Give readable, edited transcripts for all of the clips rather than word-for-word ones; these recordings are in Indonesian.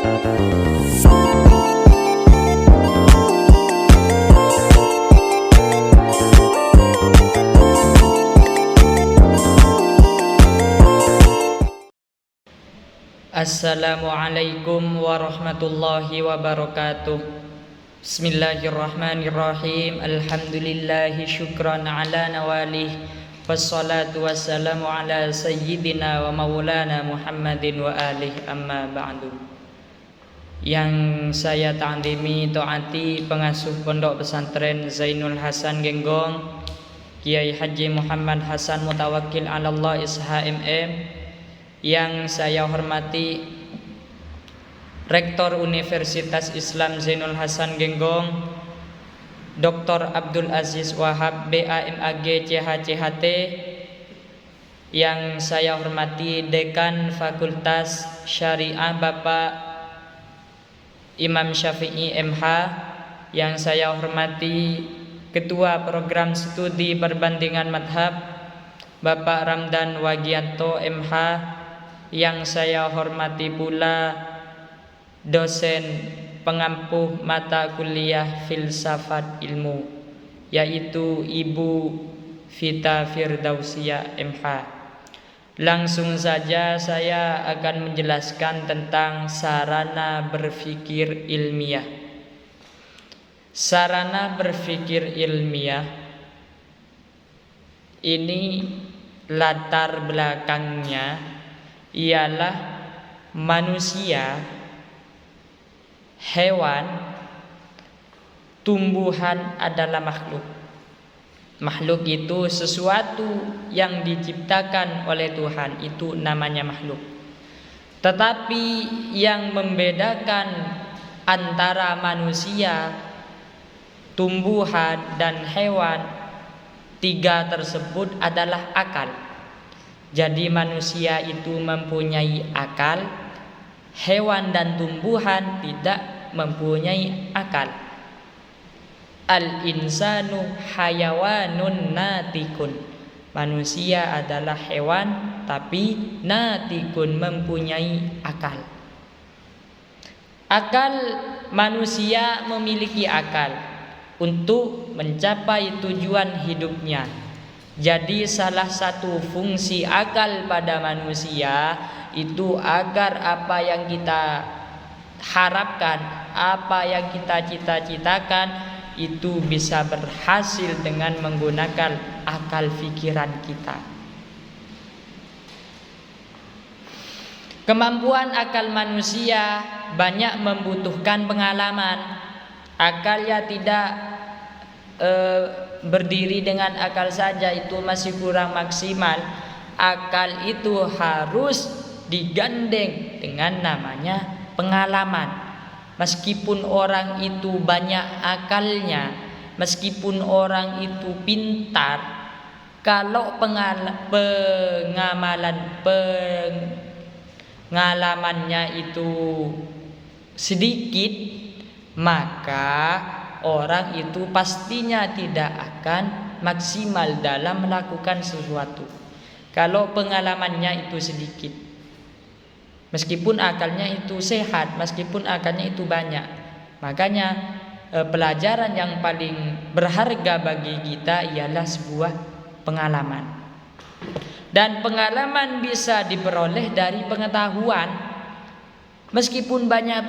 Assalamualaikum warahmatullahi wabarakatuh. Bismillahirrahmanirrahim. Alhamdulillahi syukran ala nawalih. Wassalatu wassalamu ala sayyidina wa maulana Muhammadin wa alih, amma ba'du. Yang saya ta'zimi taati pengasuh Pondok Pesantren Zainul Hasan Genggong, Kiai Haji Muhammad Hasan Mutawakkil 'alallah SHMM. Yang saya hormati Rektor Universitas Islam Zainul Hasan Genggong, Dr. Abdul Aziz Wahab BAMAG CHCHT. Yang saya hormati Dekan Fakultas Syariah Bapak Imam Syafi'i MH. Yang saya hormati Ketua Program Studi Perbandingan Madhab Bapak Ramdan Wagianto MH. Yang saya hormati pula dosen pengampuh mata kuliah filsafat ilmu, yaitu Ibu Vita Firdausia MH. Langsung saja saya akan menjelaskan tentang sarana berpikir ilmiah. Sarana berpikir ilmiah ini latar belakangnya ialah manusia, hewan, tumbuhan adalah makhluk. Makhluk itu sesuatu yang diciptakan oleh Tuhan, itu namanya makhluk. Tetapi yang membedakan antara manusia, tumbuhan, dan hewan, tiga tersebut adalah akal. Jadi manusia itu mempunyai akal, hewan dan tumbuhan tidak mempunyai akal. Al-insanu hayawanun natikun. Manusia adalah hewan tapi natikun, mempunyai akal. Akal, manusia memiliki akal untuk mencapai tujuan hidupnya. Jadi salah satu fungsi akal pada manusia itu agar apa yang kita harapkan, apa yang kita cita-citakan itu bisa berhasil dengan menggunakan akal pikiran kita. Kemampuan akal manusia banyak membutuhkan pengalaman. Akalnya tidak berdiri dengan akal saja, itu masih kurang maksimal. Akal itu harus digandeng dengan namanya pengalaman. Meskipun orang itu banyak akalnya, meskipun orang itu pintar, kalau pengalamannya itu sedikit, maka orang itu pastinya tidak akan maksimal dalam melakukan sesuatu. Kalau pengalamannya itu sedikit, meskipun akalnya itu sehat, meskipun akalnya itu banyak. Makanya pelajaran yang paling berharga bagi kita ialah sebuah pengalaman. Dan pengalaman bisa diperoleh dari pengetahuan. Meskipun banyak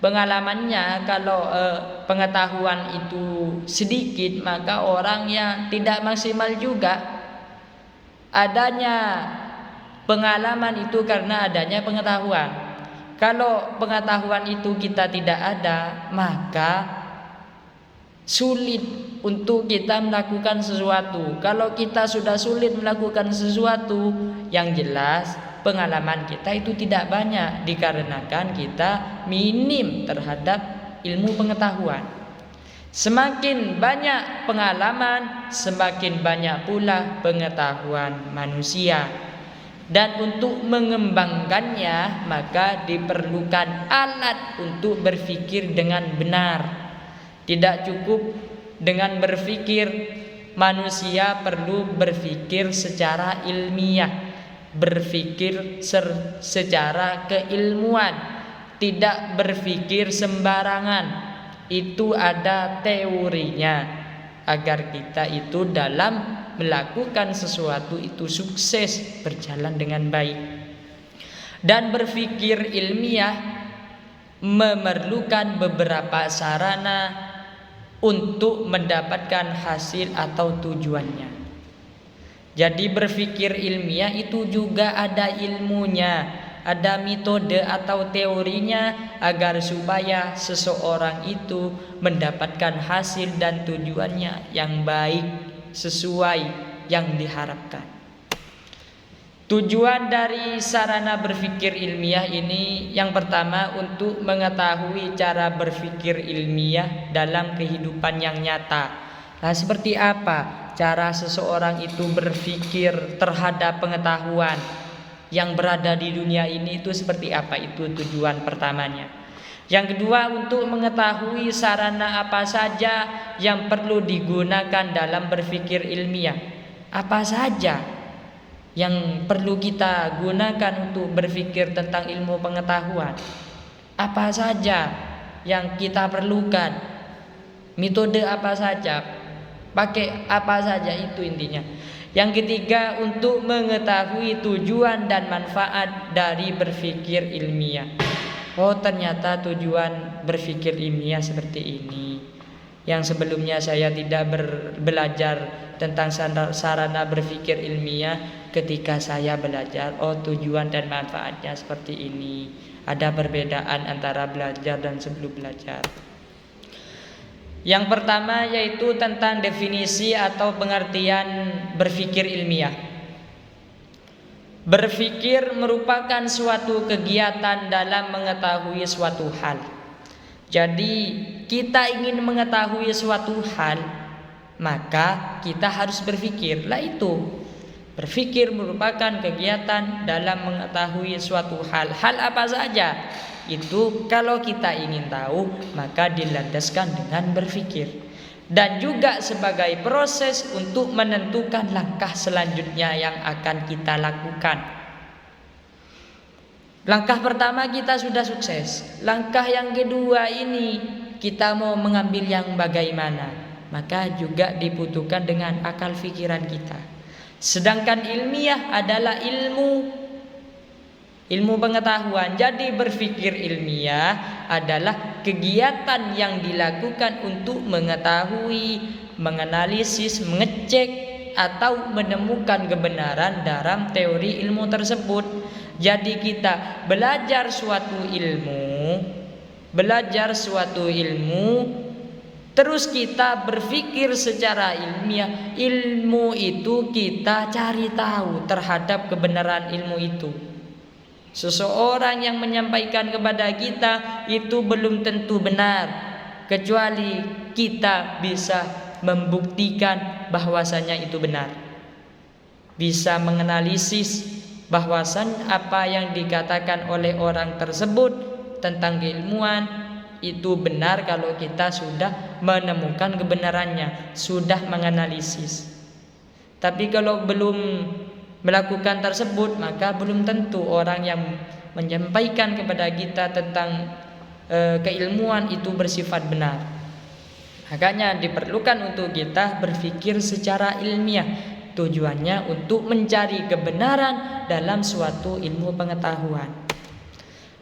pengalamannya, kalau pengetahuan itu sedikit, maka orang yang tidak maksimal juga. Adanya pengalaman itu karena adanya pengetahuan. Kalau pengetahuan itu kita tidak ada, maka sulit untuk kita melakukan sesuatu. Kalau kita sudah sulit melakukan sesuatu, yang jelas pengalaman kita itu tidak banyak, dikarenakan kita minim terhadap ilmu pengetahuan. Semakin banyak pengalaman, semakin banyak pula pengetahuan manusia. Dan untuk mengembangkannya, maka diperlukan alat untuk berpikir dengan benar. Tidak cukup dengan berpikir, manusia perlu berpikir secara ilmiah. berpikir secara keilmuan, tidak berpikir sembarangan. Itu ada teorinya agar kita itu dalam melakukan sesuatu itu sukses, berjalan dengan baik. Dan berpikir ilmiah memerlukan beberapa sarana untuk mendapatkan hasil atau tujuannya. Jadi berpikir ilmiah itu juga ada ilmunya, ada metode atau teorinya agar supaya seseorang itu mendapatkan hasil dan tujuannya yang baik sesuai yang diharapkan. Tujuan dari sarana berpikir ilmiah ini yang pertama untuk mengetahui cara berpikir ilmiah dalam kehidupan yang nyata. Nah, seperti apa cara seseorang itu berpikir terhadap pengetahuan yang berada di dunia ini, itu seperti apa? Itu tujuan pertamanya. Yang kedua, untuk mengetahui sarana apa saja yang perlu digunakan dalam berpikir ilmiah. Apa saja yang perlu kita gunakan untuk berpikir tentang ilmu pengetahuan? Apa saja yang kita perlukan? Metode apa saja? Pakai apa saja, itu intinya. Yang ketiga, untuk mengetahui tujuan dan manfaat dari berpikir ilmiah. Oh, ternyata tujuan berpikir ilmiah seperti ini. Yang sebelumnya saya tidak belajar tentang sarana berpikir ilmiah, ketika saya belajar, oh tujuan dan manfaatnya seperti ini. Ada perbedaan antara belajar dan sebelum belajar. Yang pertama yaitu tentang definisi atau pengertian berpikir ilmiah. Berpikir merupakan suatu kegiatan dalam mengetahui suatu hal. Jadi kita ingin mengetahui suatu hal, maka kita harus berpikir. Lah itu, berpikir merupakan kegiatan dalam mengetahui suatu hal. Hal apa saja? Itu kalau kita ingin tahu, maka dilandaskan dengan berpikir. Dan juga sebagai proses untuk menentukan langkah selanjutnya yang akan kita lakukan. Langkah pertama kita sudah sukses. Langkah yang kedua ini kita mau mengambil yang bagaimana? Maka juga dibutuhkan dengan akal pikiran kita. Sedangkan ilmiah adalah ilmu pengetahuan. Jadi berpikir ilmiah adalah kegiatan yang dilakukan untuk mengetahui, menganalisis, mengecek atau menemukan kebenaran dalam teori ilmu tersebut. Jadi kita belajar suatu ilmu, terus kita berpikir secara ilmiah. Ilmu itu kita cari tahu terhadap kebenaran ilmu itu. Seseorang yang menyampaikan kepada kita itu belum tentu benar, kecuali kita bisa membuktikan bahwasanya itu benar. Bisa menganalisis bahwasan apa yang dikatakan oleh orang tersebut tentang keilmuan itu benar kalau kita sudah menemukan kebenarannya, sudah menganalisis. Tapi kalau belum melakukan tersebut, maka belum tentu orang yang menyampaikan kepada kita tentang keilmuan itu bersifat benar. Makanya diperlukan untuk kita berpikir secara ilmiah. Tujuannya untuk mencari kebenaran dalam suatu ilmu pengetahuan.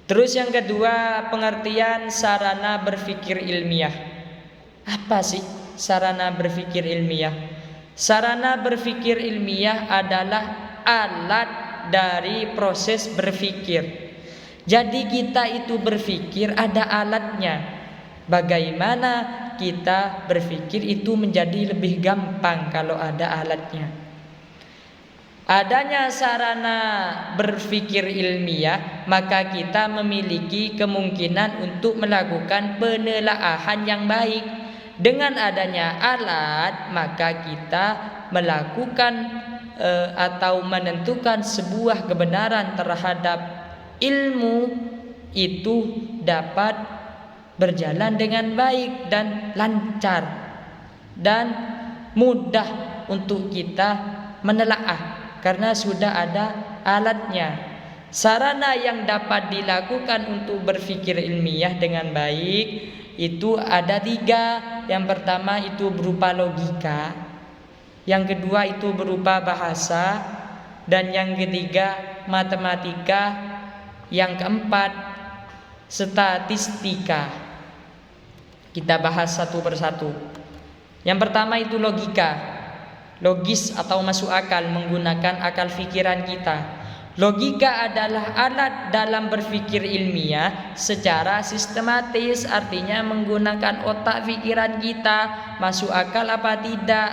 Terus yang kedua, pengertian sarana berpikir ilmiah. Apa sih sarana berpikir ilmiah? Sarana berpikir ilmiah adalah alat dari proses berpikir. Jadi kita itu berpikir ada alatnya. Bagaimana kita berpikir itu menjadi lebih gampang kalau ada alatnya. Adanya sarana berpikir ilmiah, maka kita memiliki kemungkinan untuk melakukan penelaahan yang baik. Dengan adanya alat, maka kita melakukan atau menentukan sebuah kebenaran terhadap ilmu itu dapat berjalan dengan baik dan lancar dan mudah untuk kita menelaah, karena sudah ada alatnya. Sarana yang dapat dilakukan untuk berpikir ilmiah dengan baik itu ada 3. Yang pertama itu berupa logika, yang kedua itu berupa bahasa, dan yang ketiga matematika, yang keempat statistika. Kita bahas satu persatu. Yang pertama itu logika. Logis atau masuk akal, menggunakan akal pikiran kita. Logika adalah alat dalam berpikir ilmiah secara sistematis, artinya menggunakan otak pikiran kita, masuk akal apa tidak.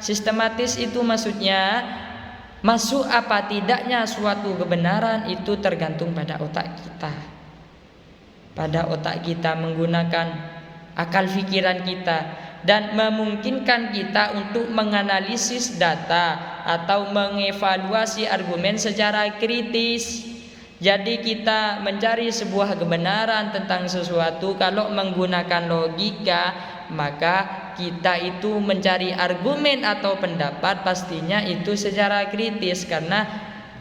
Sistematis itu maksudnya masuk apa tidaknya suatu kebenaran itu tergantung pada otak kita. Pada otak kita, menggunakan akal pikiran kita, dan memungkinkan kita untuk menganalisis data atau mengevaluasi argumen secara kritis. Jadi kita mencari sebuah kebenaran tentang sesuatu kalau menggunakan logika, maka kita itu mencari argumen atau pendapat pastinya itu secara kritis, karena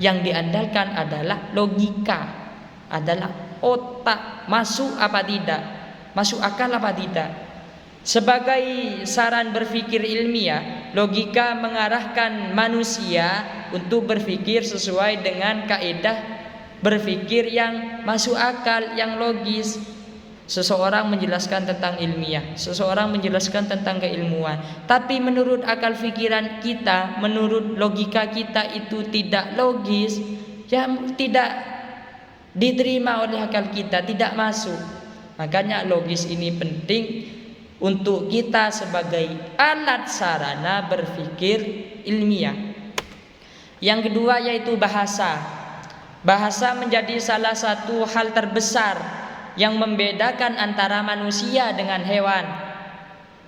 yang diandalkan adalah logika, adalah otak, masuk apa tidak, masuk akal apa tidak. Sebagai saran berpikir ilmiah, logika mengarahkan manusia untuk berpikir sesuai dengan kaidah berpikir yang masuk akal, yang logis. Seseorang menjelaskan tentang ilmiah, seseorang menjelaskan tentang keilmuan, tapi menurut akal pikiran kita, menurut logika kita itu tidak logis, yang tidak diterima oleh akal kita, tidak masuk. Makanya logis ini penting untuk kita sebagai alat sarana berpikir ilmiah. Yang kedua yaitu bahasa. Bahasa menjadi salah satu hal terbesar yang membedakan antara manusia dengan hewan.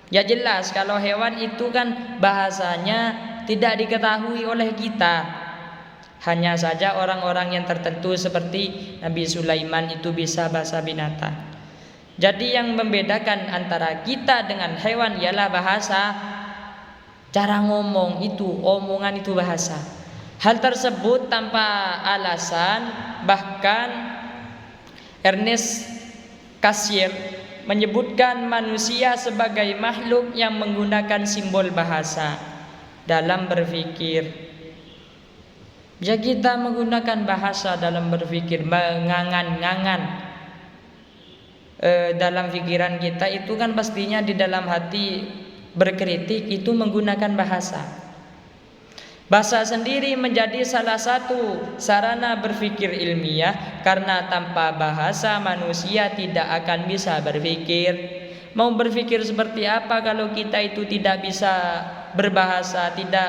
Ya jelas kalau hewan itu kan bahasanya tidak diketahui oleh kita. Hanya saja orang-orang yang tertentu seperti Nabi Sulaiman itu bisa bahasa binatang. Jadi yang membedakan antara kita dengan hewan ialah bahasa, cara ngomong itu, omongan itu bahasa. Hal tersebut tanpa alasan, bahkan Ernest Cassirer menyebutkan manusia sebagai makhluk yang menggunakan simbol bahasa dalam berpikir. Ya kita menggunakan bahasa dalam berpikir, mengangan-ngangan. Dalam pikiran kita itu kan pastinya di dalam hati berkritik itu menggunakan bahasa. Bahasa sendiri menjadi salah satu sarana berpikir ilmiah, karena tanpa bahasa manusia tidak akan bisa berpikir. Mau berpikir seperti apa kalau kita itu tidak bisa berbahasa, tidak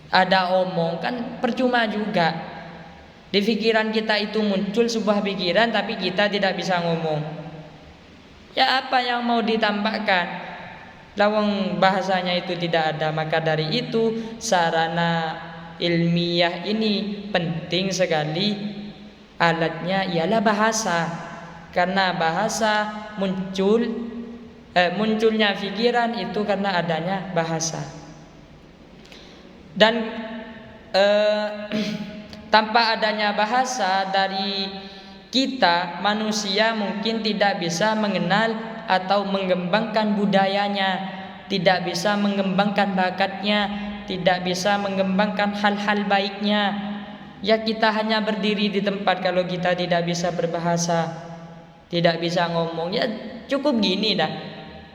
ada omong, kan percuma juga. Di pikiran kita itu muncul sebuah pikiran tapi kita tidak bisa ngomong. Ya apa yang mau ditambahkan? Lawang bahasanya itu tidak ada. Maka dari itu sarana ilmiah ini penting sekali. Alatnya ialah bahasa. Karena bahasa munculnya pikiran itu karena adanya bahasa. Dan tanpa adanya bahasa dari kita, manusia mungkin tidak bisa mengenal atau mengembangkan budayanya, tidak bisa mengembangkan bakatnya, tidak bisa mengembangkan hal-hal baiknya. Ya kita hanya berdiri di tempat kalau kita tidak bisa berbahasa, tidak bisa ngomong. Ya cukup gini dah,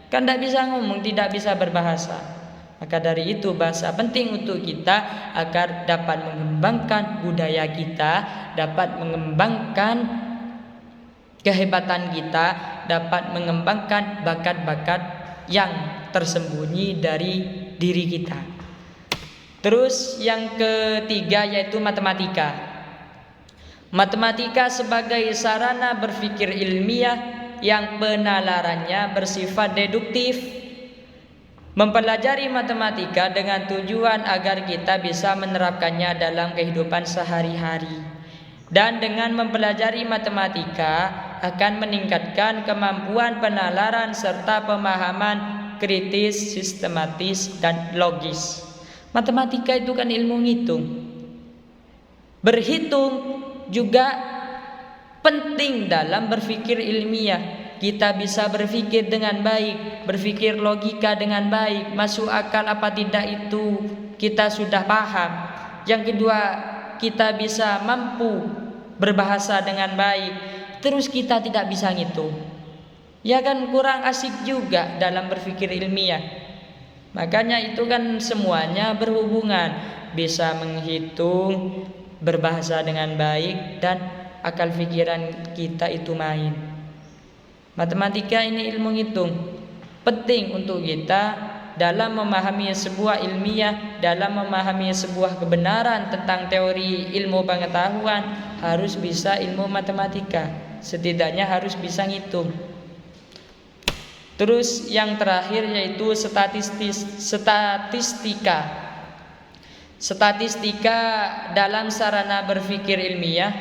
kan tidak bisa ngomong, tidak bisa berbahasa. Maka dari itu bahasa penting untuk kita agar dapat mengembangkan budaya kita, dapat mengembangkan kehebatan kita, dapat mengembangkan bakat-bakat yang tersembunyi dari diri kita. Terus yang ketiga yaitu matematika. Matematika sebagai sarana berpikir ilmiah yang penalarannya bersifat deduktif. Mempelajari matematika dengan tujuan agar kita bisa menerapkannya dalam kehidupan sehari-hari. Dan dengan mempelajari matematika akan meningkatkan kemampuan penalaran serta pemahaman kritis, sistematis, dan logis. Matematika itu kan ilmu ngitung. Berhitung juga penting dalam berpikir ilmiah. Kita bisa berpikir dengan baik, berpikir logika dengan baik, masuk akal apa tidak itu kita sudah paham. Yang kedua, kita bisa mampu berbahasa dengan baik. Terus kita tidak bisa ngitung. Ya kan kurang asik juga dalam berpikir ilmiah. Makanya itu kan semuanya berhubungan. Bisa menghitung, berbahasa dengan baik, dan akal pikiran kita itu main. Matematika ini ilmu hitung, penting untuk kita dalam memahami sebuah ilmiah, dalam memahami sebuah kebenaran tentang teori ilmu pengetahuan harus bisa ilmu matematika, setidaknya harus bisa ngitung. Terus yang terakhir yaitu statistika. Statistika dalam sarana berpikir ilmiah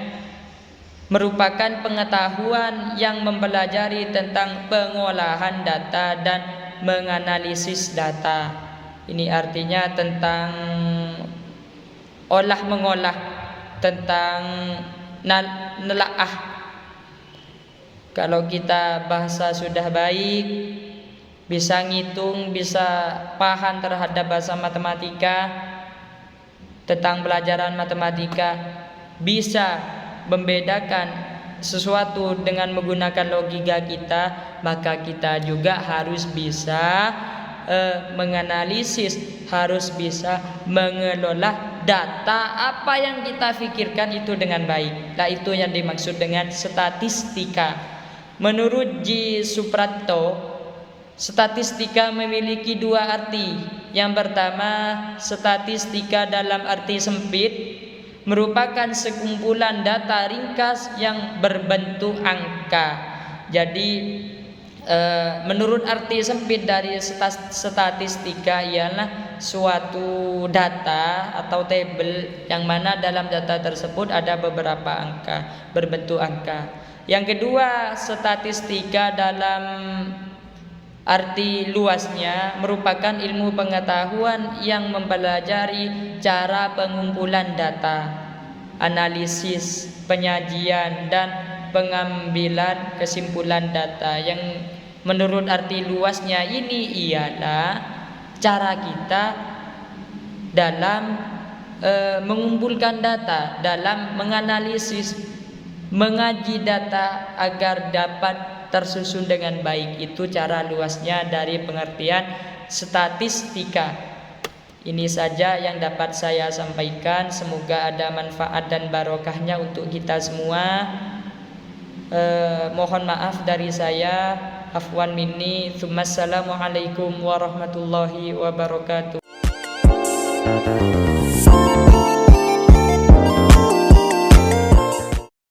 merupakan pengetahuan yang mempelajari tentang pengolahan data dan menganalisis data. Ini artinya tentang mengolah, tentang nelaah. Kalau kita bahasa sudah baik, bisa ngitung, bisa paham terhadap bahasa matematika, tentang pelajaran matematika, bisa membedakan sesuatu dengan menggunakan logika kita, maka kita juga harus bisa menganalisis, harus bisa mengelola data apa yang kita pikirkan itu dengan baik. Nah, itu yang dimaksud dengan statistika. Menurut G. Supratto, statistika memiliki dua arti. Yang pertama, statistika dalam arti sempit merupakan sekumpulan data ringkas yang berbentuk angka. Jadi menurut arti sempit dari statistika ialah suatu data atau tabel yang mana dalam data tersebut ada beberapa angka, berbentuk angka. Yang kedua, statistika dalam arti luasnya merupakan ilmu pengetahuan yang mempelajari cara pengumpulan data, analisis, penyajian, dan pengambilan kesimpulan data. Yang menurut arti luasnya ini ialah cara kita dalam mengumpulkan data, dalam menganalisis, mengaji data agar dapat tersusun dengan baik. Itu cara luasnya dari pengertian statistika. Ini saja yang dapat saya sampaikan. Semoga ada manfaat dan barokahnya untuk kita semua. Mohon maaf dari saya. Afwan minni. Assalamualaikum warahmatullahi wabarakatuh.